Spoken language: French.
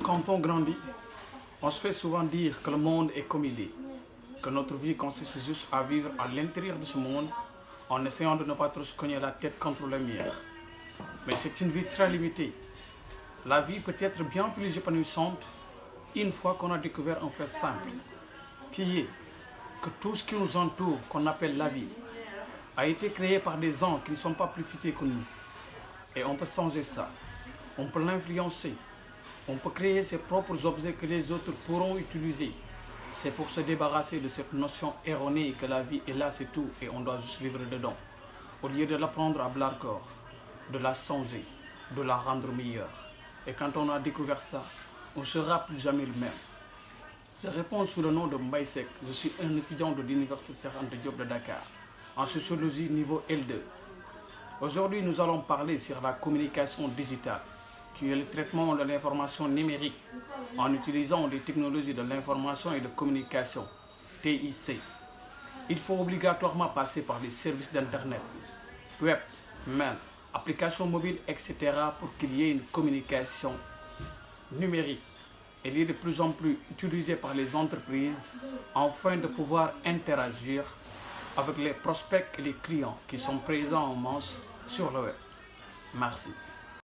Quand on grandit, on se fait souvent dire que le monde est comme il est, que notre vie consiste juste à vivre à l'intérieur de ce monde en essayant de ne pas trop se cogner la tête contre le mur. Mais c'est une vie très limitée. La vie peut être bien plus épanouissante une fois qu'on a découvert un fait simple, qui est que tout ce qui nous entoure, qu'on appelle la vie, a été créé par des gens qui ne sont pas plus futés que nous. Et on peut changer ça, on peut l'influencer, on peut créer ses propres objets que les autres pourront utiliser. C'est pour se débarrasser de cette notion erronée que la vie est là, c'est tout, et on doit juste vivre dedans. Au lieu de la prendre à bras le corps, de la changer, de la rendre meilleure. Et quand on a découvert ça, on ne sera plus jamais le même. Je réponds sous le nom de Mbaïsek. Je suis un étudiant de l'Université Cheikh Anta Diop de Dakar, en sociologie niveau L2. Aujourd'hui, nous allons parler sur la communication digitale, qui est le traitement de l'information numérique en utilisant des technologies de l'information et de communication, TIC. Il faut obligatoirement passer par les services d'Internet, web, mail, applications mobiles, etc. pour qu'il y ait une communication numérique. Elle est de plus en plus utilisée par les entreprises afin de pouvoir interagir avec les prospects et les clients qui sont présents en masse sur le web. Merci.